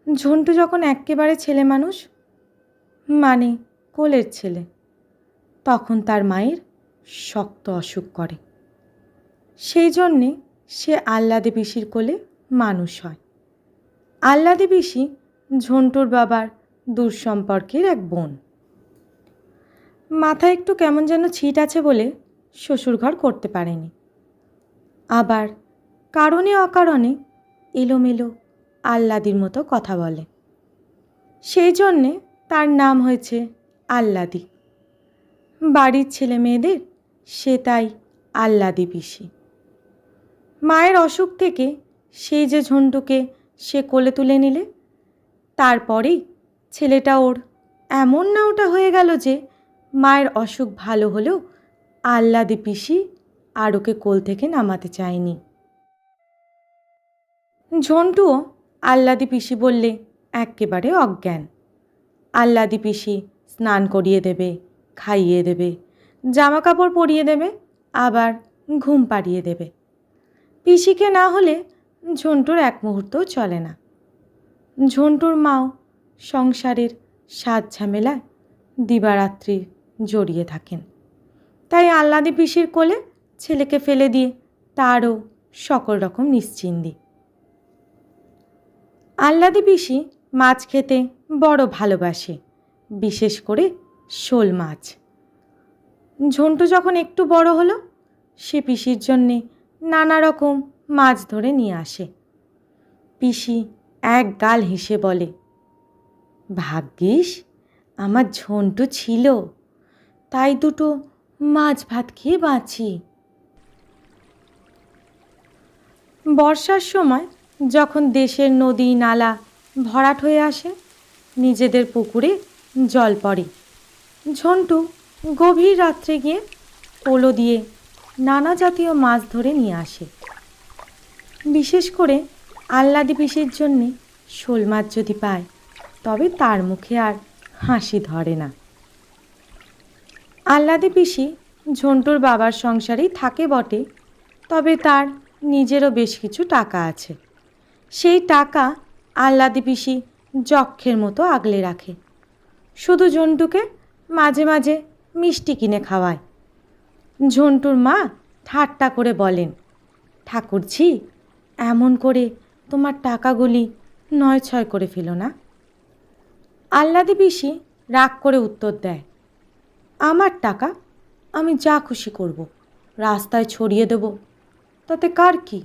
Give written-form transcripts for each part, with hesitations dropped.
ঝন্টু যখন এক্কেবারে ছেলে মানুষ, মানে কোলের ছেলে, তখন তার মায়ের শক্ত অসুখ করে। সেই জন্যে সে আহ্লাদে পিসির কোলে মানুষ হয়। আহ্লাদে পিসি ঝন্টুর বাবার দূর সম্পর্কের এক বোন। মাথায় একটু কেমন যেন ছিট আছে বলে শ্বশুরঘর করতে পারেনি। আবার কারণে অকারণে এলোমেলো আহ্লাদির মতো কথা বলে। সেই জন্যে তার নাম হয়েছে আহ্লাদি। বাড়ির ছেলে মেয়েদের সে তাই আহ্লাদি পিসি। মায়ের অসুখ থেকে সেই যে ঝন্টুকে সে কোলে তুলে নিলে, তারপরেই ছেলেটা ওর এমন নাওটা হয়ে গেল যে মায়ের অসুখ ভালো হলেও আহ্লাদি পিসি আর ওকে কোল থেকে নামাতে চায়নি। ঝন্টুও আহ্লাদি পিসি বললে এক্কেবারে অজ্ঞান। আহ্লাদি পিসি স্নান করিয়ে দেবে, খাইয়ে দেবে, জামা কাপড় পরিয়ে দেবে, আবার ঘুম পাড়িয়ে দেবে। পিসিকে না হলে ঝন্টুর এক মুহূর্তও চলে না। ঝন্টুর মাও সংসারের সাজ ঝামেলায় দিবারাত্রি জড়িয়ে থাকেন। তাই আহ্লাদি পিসির কোলে ছেলেকে ফেলে দিয়ে তারও সকল রকম নিশ্চিন্দি। আহ্লাদি পিসি মাছ খেতে বড় ভালোবাসে, বিশেষ করে শোল মাছ। ঝন্টু যখন একটু বড় হলো, সে পিসির জন্যে নানা রকম মাছ ধরে নিয়ে আসে। পিসি এক গাল হেসে বলে, ভাগ্যিস আমার ঝন্টু ছিল, তাই দুটো মাছ ভাত খেয়ে বাঁচি। বর্ষার সময় যখন দেশের নদী নালা ভরাট হয়ে আসে, নিজেদের পুকুরে জল পড়ে, ঝন্টু গভীর রাত্রে গিয়ে পোলো দিয়ে নানা জাতীয় মাছ ধরে নিয়ে আসে। বিশেষ করে আহ্লাদি পিসির জন্যে শোল মাছ যদি পায়, তবে তার মুখে আর হাসি ধরে না। আহ্লাদি পিসি ঝন্টুর বাবার সংসারেই থাকে বটে, তবে তার নিজেরও বেশ কিছু টাকা আছে। সেই টাকা আহ্লাদি পিসি যক্ষের মতো আগলে রাখে। শুধু ঝন্টুকে মাঝে মাঝে মিষ্টি কিনে খাওয়ায়। ঝন্টুর মা ঠাট্টা করে বলেন, ঠাকুরঝি, এমন করে তোমার টাকাগুলি নয় ছয় করে ফেলো না। আহ্লাদি পিসি রাগ করে উত্তর দেয়, আমার টাকা আমি যা খুশি করব, রাস্তায় ছড়িয়ে দেব, তাতে কার কি?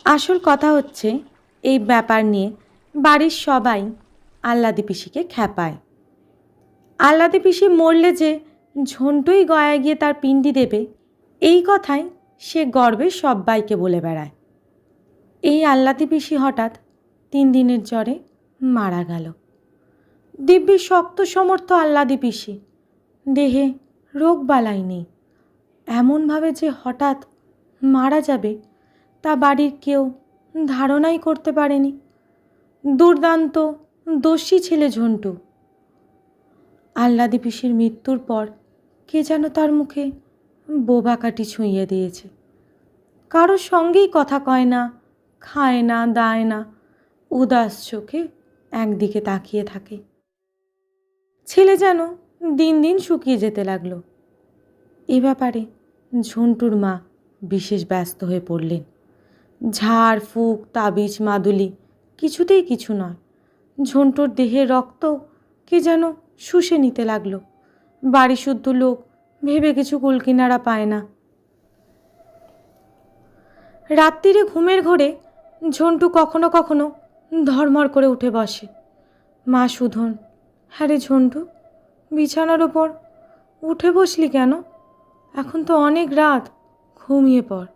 আসল কথা হচ্ছে, এই ব্যাপার নিয়ে বাড়ির সবাই আহ্লাদি পিসিকে খ্যাপায়। আহ্লাদি পিসি মরলে যে ঝন্টুই গয়ায় গিয়ে তার পিণ্ডি দেবে, এই কথাই সে গর্বে সব্বাইকে বলে বেড়ায়। এই আহ্লাদি পিসি হঠাৎ 3 দিনের জ্বরে মারা গেল। দিব্যি শক্ত সমর্থ আহ্লাদি পিসি, দেহে রোগ বালাই নেই। এমনভাবে যে হঠাৎ মারা যাবে তা বাড়ির কেউ ধারণাই করতে পারেনি। দুর্দান্ত দস্যি ছেলে ঝন্টু। আহ্লাদি পিসির মৃত্যুর পর কে যেন তার মুখে বোবা কাঠি ছুঁইয়ে দিয়েছে। কারোর সঙ্গেই কথা কয় না, খায় না, দায় না, উদাস চোখে একদিকে তাকিয়ে থাকে। ছেলে যেন দিন দিন শুকিয়ে যেতে লাগলো। এ ব্যাপারে ঝন্টুর মা বিশেষ ব্যস্ত হয়ে পড়লেন। ঝাড় ফুঁক, তাবিজ, মাদুলি কিছুতেই কিছু নয়। ঝন্টুর দেহের রক্ত কে যেন শুষে নিতে লাগলো। বাড়ি শুদ্ধ লোক ভেবে কিছু কুলকিনারা পায় না। রাত্রিরে ঘুমের ঘোরে ঝন্টু কখনো কখনো ধর্মর করে উঠে বসে। মা সুধন, হ্যাঁ রে ঝন্টু, বিছানার ওপর উঠে বসলি কেন? এখন তো অনেক রাত, ঘুমিয়ে পড়।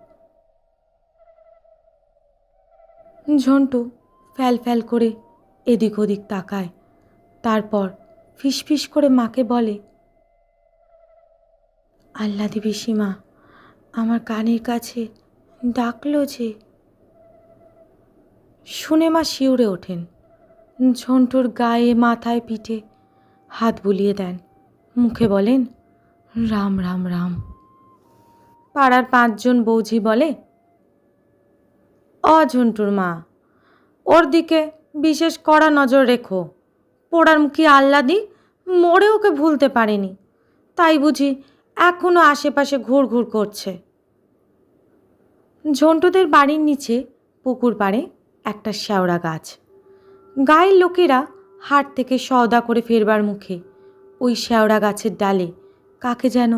ঝন্টু ফ্যাল ফ্যাল করে এদিক ওদিক তাকায়, তারপর ফিসফিস করে মাকে বলে, আহ্লাদি পিসিমা আমার কানের কাছে ডাকলো যে। শুনে মা শিউরে ওঠেন। ঝন্টুর গায়ে, মাথায়, পিঠে হাত বুলিয়ে দেন, মুখে বলেন, রাম রাম রাম। পাড়ার 5 জন বৌঝি বলে, ঝন্টুর মা, ওর দিকে বিশেষ কড়া নজর রেখো। পোড়ার মুখী আহ্লাদি মরে ওকে ভুলতে পারেনি, তাই বুঝি এখনও আশেপাশে ঘুরঘুর করছে। ঝন্টুদের বাড়ির নিচে পুকুর পাড়ে একটা শেওড়া গাছ। গায়ের লোকেরা হাট থেকে সওদা করে ফেরবার মুখে ওই শেওড়া গাছের ডালে কাকে যেন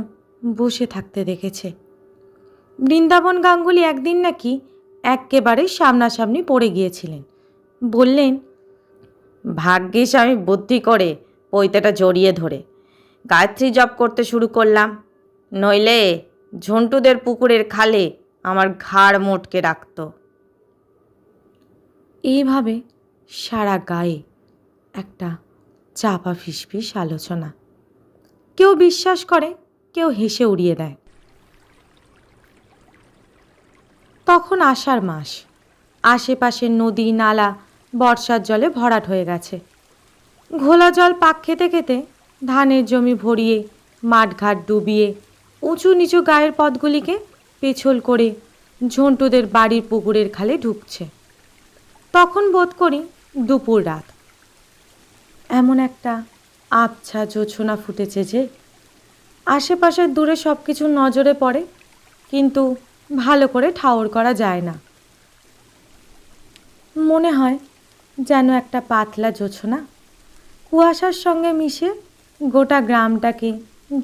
বসে থাকতে দেখেছে। বৃন্দাবন গাঙ্গুলি একদিন নাকি একেবারে সামনাসামনি পড়ে গিয়েছিলেন। বললেন, ভাগ্যিস আমি বুদ্ধি করে পৈতেটা জড়িয়ে ধরে গায়ত্রী জপ করতে শুরু করলাম, নইলে ঝন্টুদের পুকুরের খালে আমার ঘাড় মোটকে রাখত। এইভাবে সারা গায়ে একটা চাপা ফিসফিস আলোচনা। কেউ বিশ্বাস করে, কেউ হেসে উড়িয়ে দেয়। তখন আষাঢ় মাস। আশেপাশের নদী নালা বর্ষার জলে ভরাট হয়ে গেছে। ঘোলা জল পাক খেতে খেতে ধানের জমি ভরিয়ে, মাঠঘাট ডুবিয়ে, উঁচু নিচু গায়ের পথগুলিকে পেছল করে ঝন্টুদের বাড়ির পুকুরের খালে ঢুকছে। তখন বোধ করি দুপুর রাত। এমন একটা আবছা জোছনা ফুটেছে যে আশেপাশের দূরে সব কিছু নজরে পড়ে, কিন্তু ভালো করে ঠাউর করা যায় না। মনে হয় যেন একটা পাতলা জোছনা কুয়াশার সঙ্গে মিশে গোটা গ্রামটাকে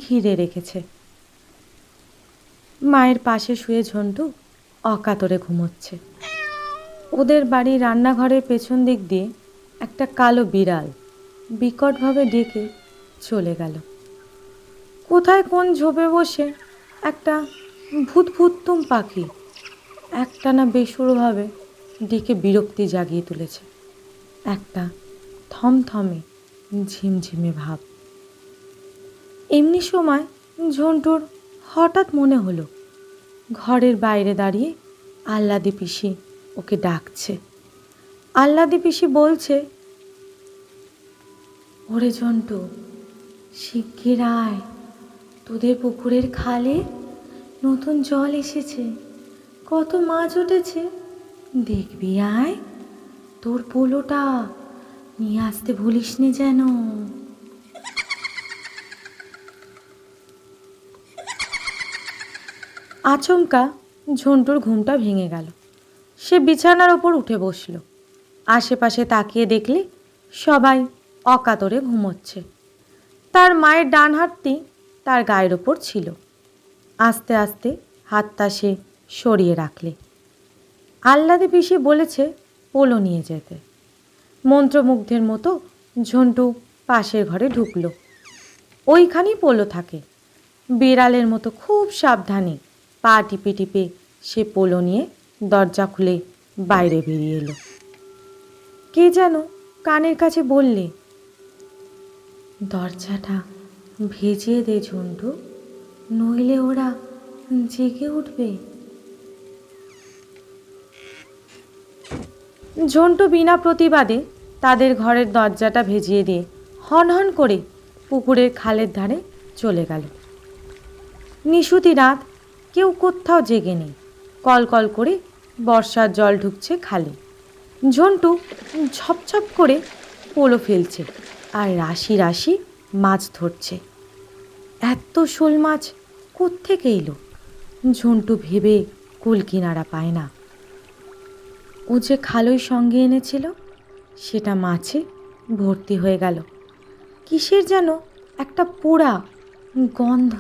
ঘিরে রেখেছে। মায়ের পাশে শুয়ে ঝন্টু অকাতরে ঘুমোচ্ছে। ওদের বাড়ির রান্নাঘরের পেছন দিক দিয়ে একটা কালো বিড়াল বিকটভাবে ডেকে চলে গেল। কোথায় কোন ঝোপে বসে একটা ভূতভূতুম পাখি একটানা বেসুরোভাবে ডেকে বিরক্তি জাগিয়ে তুলেছে। একটা থমথমে ঝিমঝিমে ভাব। এমনি সময় ঝন্টুর হঠাৎ মনে হলো ঘরের বাইরে দাঁড়িয়ে আহ্লাদি পিসি ওকে ডাকছে। আহ্লাদি পিসি বলছে, ওরে ঝন্টু, শিগগির আয়, তোদের পুকুরের খালে নতুন জল এসেছে, কত মাছ উঠেছে, দেখবি আয়, তোর পোলোটা নিয়ে আসতে ভুলিস নি যেন। আচমকা ঝন্টুর ঘুমটা ভেঙে গেল। সে বিছানার ওপর উঠে বসল। আশেপাশে তাকিয়ে দেখলে সবাই অকাতরে ঘুমোচ্ছে। তার মায়ের ডান হাতটি তার গায়ের ওপর ছিল। আস্তে আস্তে হাতটা সে সরিয়ে রাখলে। আহ্লাদি পিসি বলেছে পোলো নিয়ে যেতে। মন্ত্রমুগ্ধের মতো ঝন্টু পাশের ঘরে ঢুকলো। ওইখানেই পোলো থাকে। বিড়ালের মতো খুব সাবধানে পা টিপে টিপে সে পোলো নিয়ে দরজা খুলে বাইরে বেরিয়ে এলো। কে যেন কানের কাছে বললে, দরজাটা ভেজিয়ে দে ঝন্টু, নইলে ওরা জেগে উঠবে। ঝন্টু বিনা প্রতিবাদে তাদের ঘরের দরজাটা ভেজিয়ে দিয়ে হনহন করে পুকুরের খালের ধারে চলে গেল। নিশুতি রাত, কেউ কোথাও জেগে নেই। কলকল করে বর্ষার জল ঢুকছে খালে। ঝন্টু ঝপঝপ করে পোলো ফেলছে আর রাশি রাশি মাছ ধরছে। এত শোল মাছ কোত্থেকে এলো ঝন্টু ভেবে কুল কিনারা পায় না। ও যে খালই সঙ্গে এনেছিল সেটা মাছে ভর্তি হয়ে গেল। কিসের যেন একটা পোড়া গন্ধ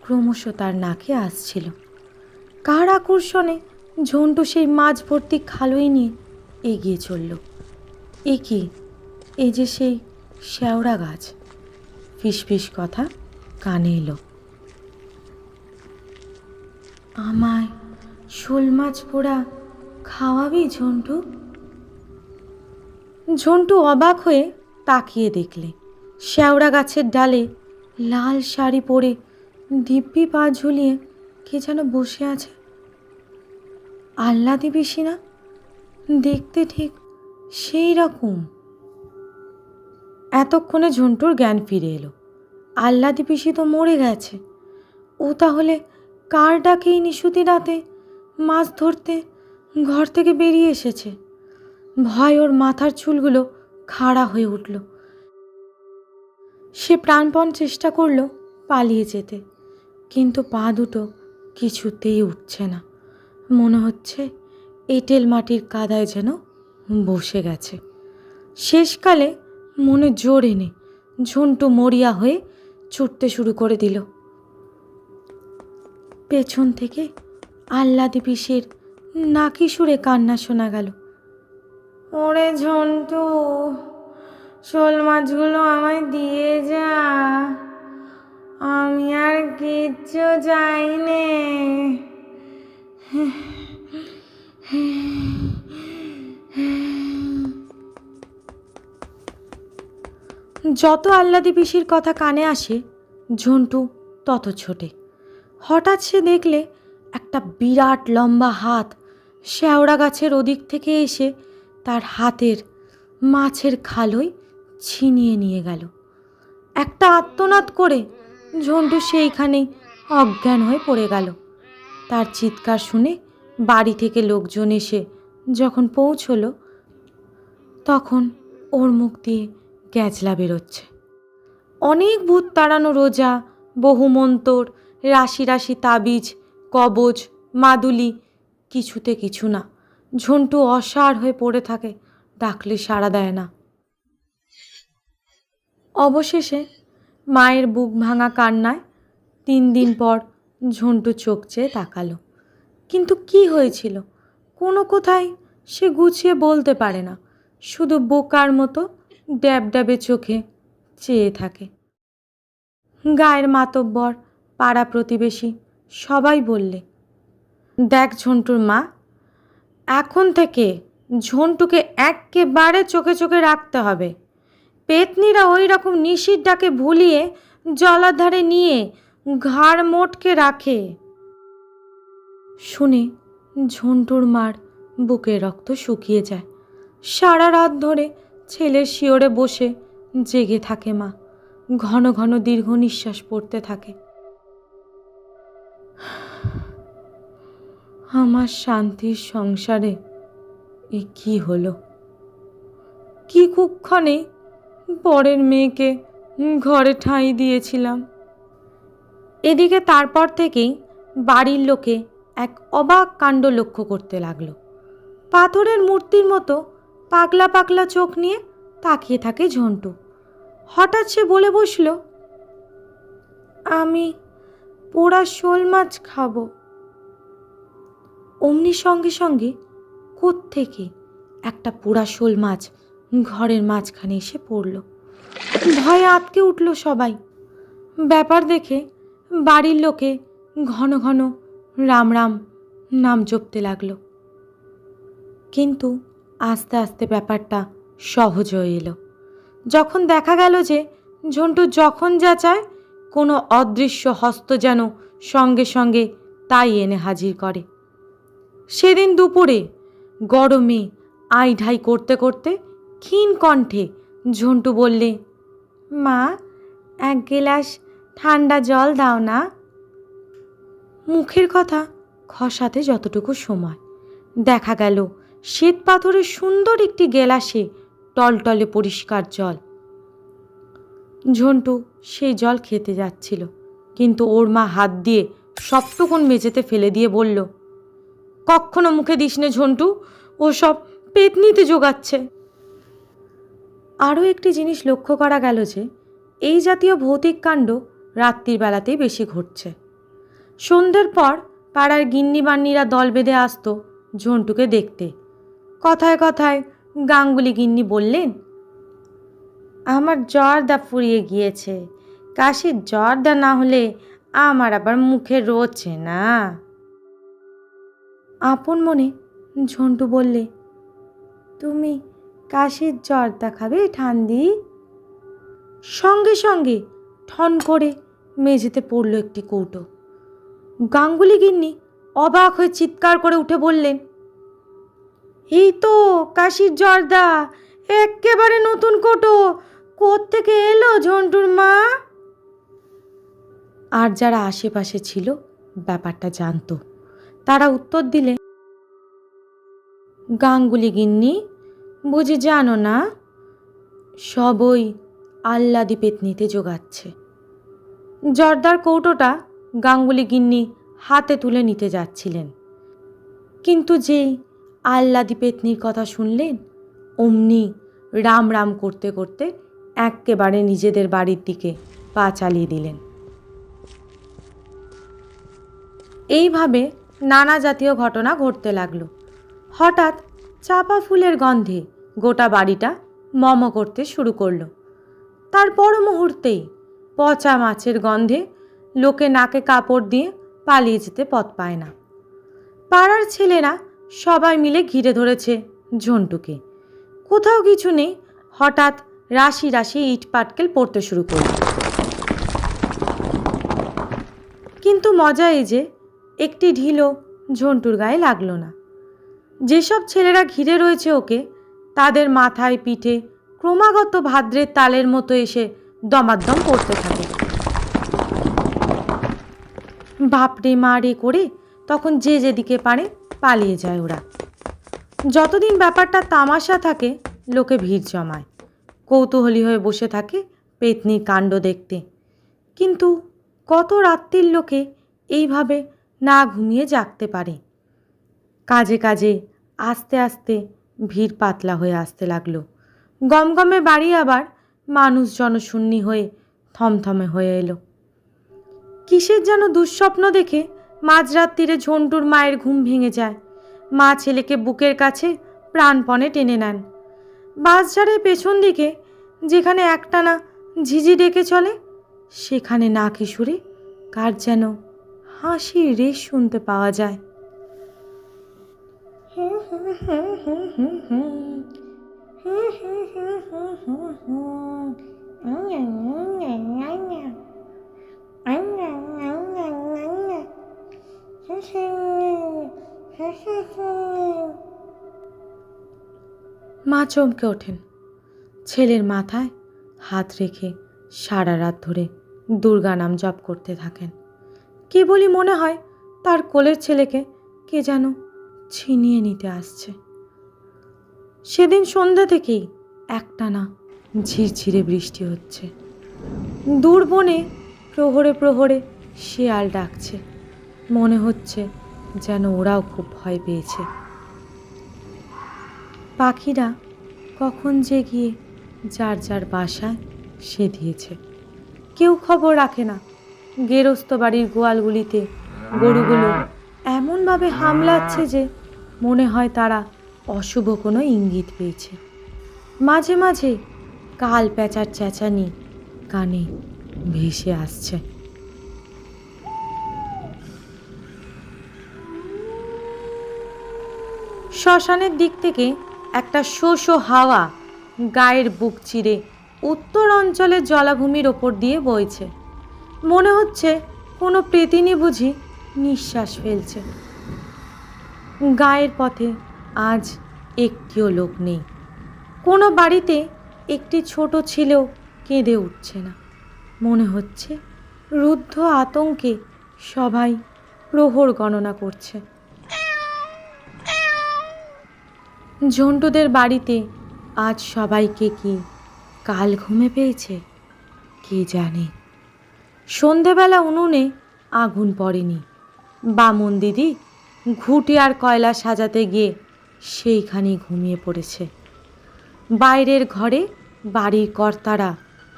ক্রমশ তার নাকে আসছিল। কার আকর্ষণে ঝন্টু সেই মাছ ভর্তি খালই নিয়ে এগিয়ে চলল। এ কি, এই যে সেই শেওড়া গাছ। ফিসফিস কথা কানে এলো, আমায় শোল মাছ পোড়া খাওয়াবি ঝন্টু? ঝন্টু অবাক হয়ে তাকিয়ে দেখলে শেওড়া গাছের ডালে লাল শাড়ি পরে দিব্যি পা ঝুলিয়ে কে যেন বসে আছে। আহ্লাদি পিসি না? দেখতে ঠিক সেই রকম। এতক্ষণে ঝন্টুর জ্ঞান ফিরে এলো। আহ্লাদি পিসি তো মরে গেছে। ও তাহলে কার ডাকেই নিশুতি রাতে মাছ ধরতে ঘর থেকে বেরিয়ে এসেছে? ভয় ওর মাথার চুলগুলো খাড়া হয়ে উঠল। সে প্রাণপণ চেষ্টা করল পালিয়ে যেতে, কিন্তু পা দুটো কিছুতেই উঠছে না। মনে হচ্ছে এঁটেল মাটির কাদায় যেন বসে গেছে। শেষকালে মনে জোর এনে ঝন্টু মরিয়া হয়ে ছুটতে শুরু করে দিল। পেছন থেকে আহ্লাদি পিসির নাকি সুরে কান্না শোনা গেল। ওরে ঝন্টু, শোল মাছগুলো আমায় দিয়ে যা, আমি আর কিচ্ছু চাই নে। যত আহ্লাদি পিসির কথা কানে আসে ঝন্টু তত ছোটে। হঠাৎ সে দেখলে একটা বিরাট লম্বা হাত শেওড়া গাছের ওদিক থেকে এসে তার হাতের মাছের খালই ছিনিয়ে নিয়ে গেল। একটা আর্তনাদ করে ঝন্টু সেইখানেই অজ্ঞান হয়ে পড়ে গেল। তার চিৎকার শুনে বাড়ি থেকে লোকজন এসে যখন পৌঁছলো, তখন ওর মুখ দিয়ে গ্যাজলা বেরোচ্ছে। অনেক ভূত তাড়ানো রোজা, বহু মন্তর, রাশি রাশি তাবিজ, কবচ, মাদুলি, কিছুতে কিছু না। ঝন্টু অসাড় হয়ে পড়ে থাকে, ডাকলে সাড়া দেয় না। অবশেষে মায়ের বুক ভাঙা কান্নায় 3 দিন পর ঝন্টু চোখ চেয়ে তাকালো। কিন্তু কি হয়েছিল কোনো কোথায় সে গুছিয়ে বলতে পারে না, শুধু বোকার মতো ড্যাবড্যাবে চোখে চেয়ে থাকে। গায়ের মাতব্বর, পাড়া প্রতিবেশী সবাই বললে, দেখ ঝন্টুর মা, এখন থেকে ঝন্টুকে একেবারে চোখে চোখে রাখতে হবে। পেতনিরা ওই রকম নিশির ডাকে ভুলিয়ে জলাধারে নিয়ে ঘাড় মোটকে রাখে। শুনে ঝন্টুর মার বুকের রক্ত শুকিয়ে যায়। সারা রাত ধরে ছেলের শিয়রে বসে জেগে থাকে মা। ঘন ঘন দীর্ঘ নিঃশ্বাস পড়তে থাকে। আমার শান্তির সংসারে এ কি হলো? কি কুক্ষণে পরের মেয়েকে ঘরে ঠাঁই দিয়েছিলাম। এদিকে তারপর থেকেই বাড়ির লোকে এক অবাক কাণ্ড লক্ষ্য করতে লাগলো। পাথরের মূর্তির মতো পাগলা পাগলা চোখ নিয়ে তাকিয়ে থাকে ঝন্টু। হঠাৎ সে বলে বসল, আমি পোড়া শোল মাছ খাবো। অমনি সঙ্গে সঙ্গে কোত্থেকে একটা পোড়া শোল মাছ ঘরের মাঝখানে এসে পড়ল। ভয়ে আঁতকে উঠল সবাই। ব্যাপার দেখে বাড়ির লোকে ঘন ঘন রাম রাম নাম জপতে লাগলো। কিন্তু আস্তে আস্তে ব্যাপারটা সহজ হয়ে এলো। যখন দেখা গেল যে ঝন্টু যখন যা চায় কোনো অদৃশ্য হস্ত যেন সঙ্গে সঙ্গে তাই এনে হাজির করে। সেদিন দুপুরে গরমে আই ঢাই করতে করতে ক্ষীণ কণ্ঠে ঝন্টু বললে, মা, 1 গ্লাস ঠান্ডা জল দাও না। মুখের কথা খসাতে যতটুকু সময়, দেখা গেল শ্বেত পাথরের সুন্দর একটি গেলাসে টলটলে পরিষ্কার জল। ঝন্টু সেই জল খেতে যাচ্ছিল, কিন্তু ওর মা হাত দিয়ে সবটুকুন মেঝেতে ফেলে দিয়ে বলল, কখনো মুখে দিস নে ঝন্টু, ও সব পেতনিতে জোগাচ্ছে। আরও একটি জিনিস লক্ষ্য করা গেল যে এই জাতীয় ভৌতিক কাণ্ড রাত্রির বেলাতেই বেশি ঘটছে। সন্ধ্যের পর পাড়ার গিন্নিবান্নিরা দল বেঁধে আসতো ঝন্টুকে দেখতে। কথায় কথায় গাঙ্গুলি গিন্নি বললেন, আমার জর্দা ফুরিয়ে গিয়েছে, কাশির জর্দা না হলে আমার আবার মুখে রোচে না। আপন মনে ঝন্টু বললে, তুমি কাশির জর্দা খাবে ঠান্দি? সঙ্গে সঙ্গে ঠন করে মেঝেতে পড়ল একটি কৌটো। গাঙ্গুলি গিন্নি অবাক হয়ে চিৎকার করে উঠে বললেন, এই তো কাশির জর্দা, একেবারে নতুন কৌটো, কোত্থেকে এলো ঝন্টুর মা? আর যারা আশেপাশে ছিল ব্যাপারটা জানতো, তারা উত্তর দিলে, গাঙ্গুলি গিন্নি, বুঝি জানো না? সবই আহ্লাদি পেতনিতে জোগাচ্ছে। জর্দার কৌটোটা গাঙ্গুলি গিন্নি হাতে তুলে নিতে যাচ্ছিলেন, কিন্তু যেই আহ্লাদি পেতনির কথা শুনলেন অমনি রাম রাম করতে করতে এক্কেবারে নিজেদের বাড়ির দিকে পা চালিয়ে দিলেন। এইভাবে নানা জাতীয় ঘটনা ঘটতে লাগলো। হঠাৎ চাপা ফুলের গন্ধে গোটা বাড়িটা মম করতে শুরু করলো। তার পর মুহূর্তেই পচা মাছের গন্ধে লোকে নাকে কাপড় দিয়ে পালিয়ে যেতে পথ পায় না। পাড়ার ছেলেরা সবাই মিলে ঘিরে ধরেছে ঝন্টুকে। কোথাও কিছু নেই, হঠাৎ রাশি রাশি ইট পাটকেল পড়তে শুরু করল। কিন্তু মজা এই যে একটি ঢিলও ঝন্টুর গায়ে লাগলো না। যেসব ছেলেরা ঘিরে রয়েছে ওকে, তাদের মাথায় পিঠে ক্রমাগত ভাদ্রের তালের মতো এসে দমাদ্দম পড়তে থাকে। বাপরে মা রে করে তখন যে যেদিকে পারে পালিয়ে যায় ওরা। যতদিন ব্যাপারটা তামাশা থাকে লোকে ভিড় জমায়, কৌতূহলী হয়ে বসে থাকে পেতনির কাণ্ড দেখতে। কিন্তু কত রাত্রির লোকে এইভাবে না ঘুমিয়ে জাগতে পারে? কাজে কাজে আস্তে আস্তে ভিড় পাতলা হয়ে আসতে লাগলো। গমগমে বাড়ি আবার মানুষ জনশূন্যি হয়ে থমথমে হয়ে এলো। কিসের যেন দুঃস্বপ্ন দেখে মাঝরাত্রিরে ঝন্টুর মায়ের ঘুম ভেঙে যায়। মা ছেলেকে বুকের কাছে প্রাণপণে টেনে নেন। বাসঝাড়ের পেছন দিকে যেখানে একটানা ঝিঝি ডেকে চলে, সেখানে না কিশোরে কার যেন হাসির রেশ শুনতে পাওয়া যায়। মা চমকে ওঠেন, ছেলের মাথায় হাত রেখে সারা রাত ধরে দুর্গা নাম জপ করতে থাকেন। কেবলই মনে হয় তার কোলের ছেলেকে কে যেন ছিনিয়ে নিতে আসছে। সেদিন সন্ধ্যা থেকেই একটানা ঝিরঝিরে বৃষ্টি হচ্ছে। দূর বনে প্রহরে প্রহরে শিয়াল ডাকছে। মনে হচ্ছে যেন ওরাও খুব ভয় পেয়েছে। পাখিরা কখন যে গিয়ে যার যার বাসায় সে দিয়েছে, কেউ খবর রাখে না। গেরস্ত বাড়ির গোয়ালগুলিতে গরুগুলো এমনভাবে হামলাচ্ছে যে মনে হয় তারা অশুভ কোনো ইঙ্গিত পেয়েছে। মাঝে মাঝে কাল প্যাঁচার চেঁচানি কানে ভেসে আসছে। শ্মশানের দিক থেকে একটা শো শো হাওয়া গায়ের বুক চিরে উত্তর অঞ্চলের জলাভূমির ওপর দিয়ে বইছে। মনে হচ্ছে কোনো প্রেতিনী বুঝি নিঃশ্বাস ফেলছে। গায়ের পথে আজ একটিও লোক নেই। কোনো বাড়িতে একটি ছোট ছেলেও কেঁদে উঠছে না। মনে হচ্ছে রুদ্ধ আতঙ্কে সবাই প্রহর গণনা করছে। ঝন্টুদের বাড়িতে আজ সবাইকে কি কাল ঘুমে পেয়েছে কে জানে। সন্ধেবেলা উনুনে আগুন পড়েনি। বামন দিদি ঘুঁটি আর কয়লা সাজাতে গিয়ে সেইখানেই ঘুমিয়ে পড়েছে। বাইরের ঘরে বাড়ির কর্তারা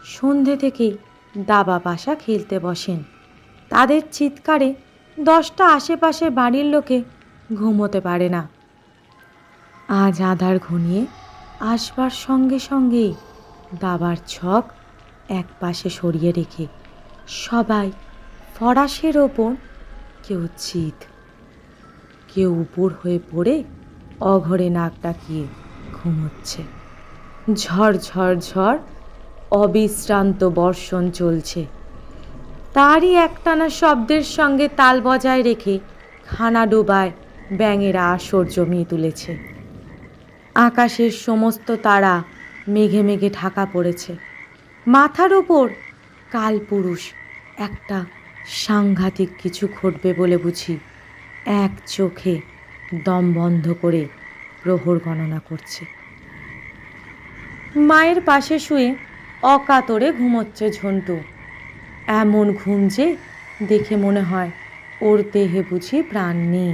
সন্ধে থেকেই দাবা পাশা খেলতে বসেন। তাদের চিৎকারে 10টা আশেপাশে বাড়ির লোকে ঘুমোতে পারে না। আজ আঁধার ঘনিয়ে আসবার সঙ্গে সঙ্গেই দাবার ছক এক পাশে সরিয়ে রেখে সবাই ফরাসের ওপর কেউ চিত, কেউ উপর হয়ে পড়ে অঘরে নাক ডাকিয়ে ঘুমোচ্ছে। ঝড় ঝড় ঝড় অবিশ্রান্ত বর্ষণ চলছে। তারই একটানা শব্দের সঙ্গে তাল বজায় রেখে খানা ডোবায় ব্যাঙেরা আসর জমিয়ে তুলেছে। আকাশের সমস্ত তারা মেঘে মেঘে ঢাকা পড়েছে। মাথার ওপর কালপুরুষ একটা সাংঘাতিক কিছু ঘটবে বলে বুঝি এক চোখে দম বন্ধ করে প্রহর গণনা করছে। মায়ের পাশে শুয়ে অকাতরে ঘুমোচ্ছে ঝন্টু। এমন ঘুম যে দেখে মনে হয় ওর দেহে বুঝি প্রাণ নেই।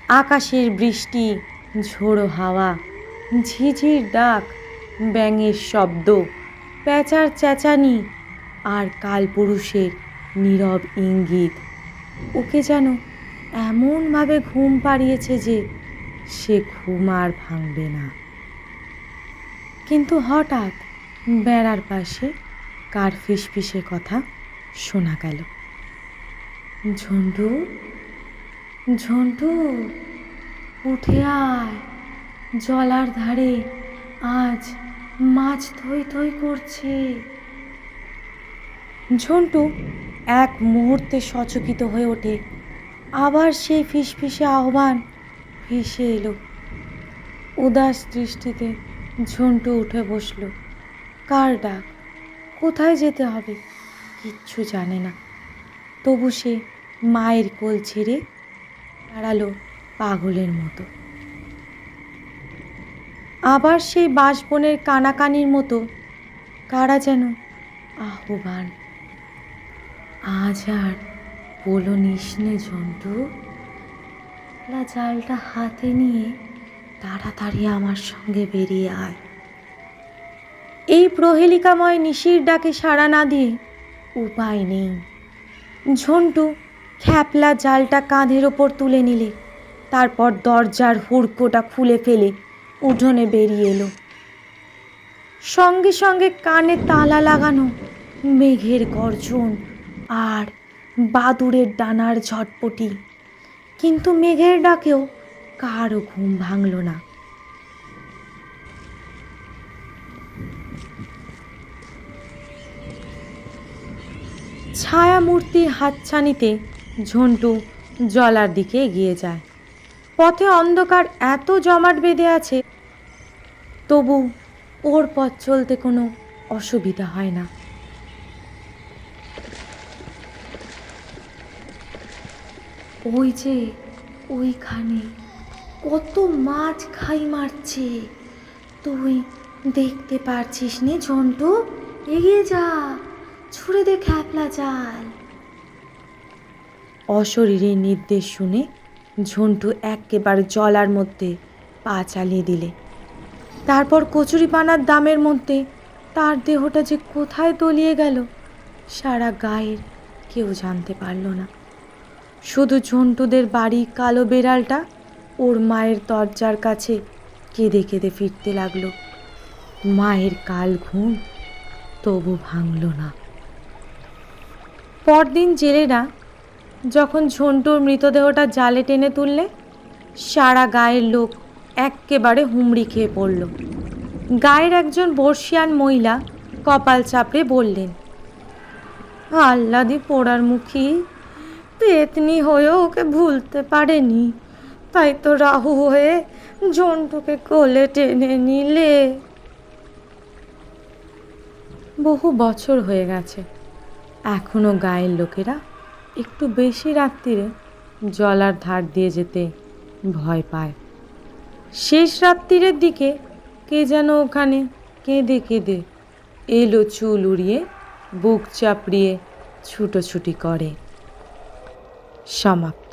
আকাশের বৃষ্টি, ঝোড়ো হাওয়া, ঝিঝির ডাক, ব্যাঙের শব্দ, প্যাঁচার চেঁচানি আর কালপুরুষের নীরব ইঙ্গিত ওকে যেন এমনভাবে ঘুম পাড়িয়েছে যে সে ঘুম আর ভাঙবে না। কিন্তু হঠাৎ বেড়ার পাশে কার ফিসফিসে কথা শোনা গেল। ঝন্টু, ঝন্টু, উঠে আয়, জলার ধারে আজ মাছ থই থই করছে। ঝন্টু এক মুহূর্তে সচকিত হয়ে ওঠে। আবার সেই ফিসফিসে আহ্বান ভেসে এলো। উদাস দৃষ্টিতে ঝন্টু উঠে বসল। কার ডাক, কোথায় যেতে হবে কিচ্ছু জানে না। তবু সে মায়ের কোল ছেড়ে দাঁড়ালো পাগলের মতো। আবার সেই বাঁশবনের কানাকানির মতো কারা যেন আহ্বান। আজ আর বলো নিসনে ঝন্টু, জালটা হাতে নিয়ে তাড়াতাড়ি আমার সঙ্গে বেরিয়ে আয়। এই প্রহেলিকাময় নিশির ডাকে সাড়া না দিয়ে উপায় নেই। ঝন্টু খ্যাপলা জালটা কাঁধের ওপর তুলে নিলে, তারপর দরজার হুড়কোটা খুলে ফেলে উঠোনে বেরিয়ে এলো। সঙ্গে সঙ্গে কানে তালা লাগানো মেঘের গর্জন আর বাদুড়ের ডানার ঝটপটি। কিন্তু মেঘের ডাকেও কারও ঘুম ভাঙল না। ছায়ামূর্তির হাতছানিতে ঝন্টু জলার দিকে এগিয়ে যায়। পথে অন্ধকার এত জমাট বেঁধে আছে, তবু ওর পথ চলতে কোনো অসুবিধা হয় না। ওই যে ওইখানে কত মাছ খাই মারছে, তুই দেখতে পারছিস নে ঝন্টু? এগিয়ে যা, ছুঁড়ে দে খ্যাপলা জাল। অশরীরীর নির্দেশ শুনে ঝন্টু একেবারে জলার মধ্যে পা চালিয়ে দিলে। তারপর কচুরিপানার দামের মধ্যে তার দেহটা যে কোথায় তলিয়ে গেল সারা গায়ের কেউ জানতে পারল না। শুধু ঝন্টুদের বাড়ি কালো বেড়ালটা ওর মায়ের দরজার কাছে কেঁদে কেঁদে ফিরতে লাগলো। মায়ের কাল ঘুম তবু ভাঙল না। পরদিন জেলেরা যখন ঝন্টুর মৃতদেহটা জালে টেনে তুললে, সারা গায়ের লোক এক্কেবারে হুমড়ি খেয়ে পড়ল। গায়ের একজন বর্ষিয়ান মহিলা কপাল চাপড়ে বললেন, আহ্লাদি পোড়ার মুখী পেতনি হয়েও ওকে ভুলতে পারেনি, তাই তো রাহু হয়ে ঝন্টুকে কোলে টেনে নিলে। বহু বছর হয়ে গেছে, এখনো গায়ের লোকেরা একটু বেশি রাত্রিরে জলার ধার দিয়ে যেতে ভয় পায়। শেষ রাত্রিরের দিকে কে যেন ওখানে কেঁদে কেঁদে এলো চুল উড়িয়ে বুক চাপড়িয়ে ছুটোছুটি করে। সমাপ্ত।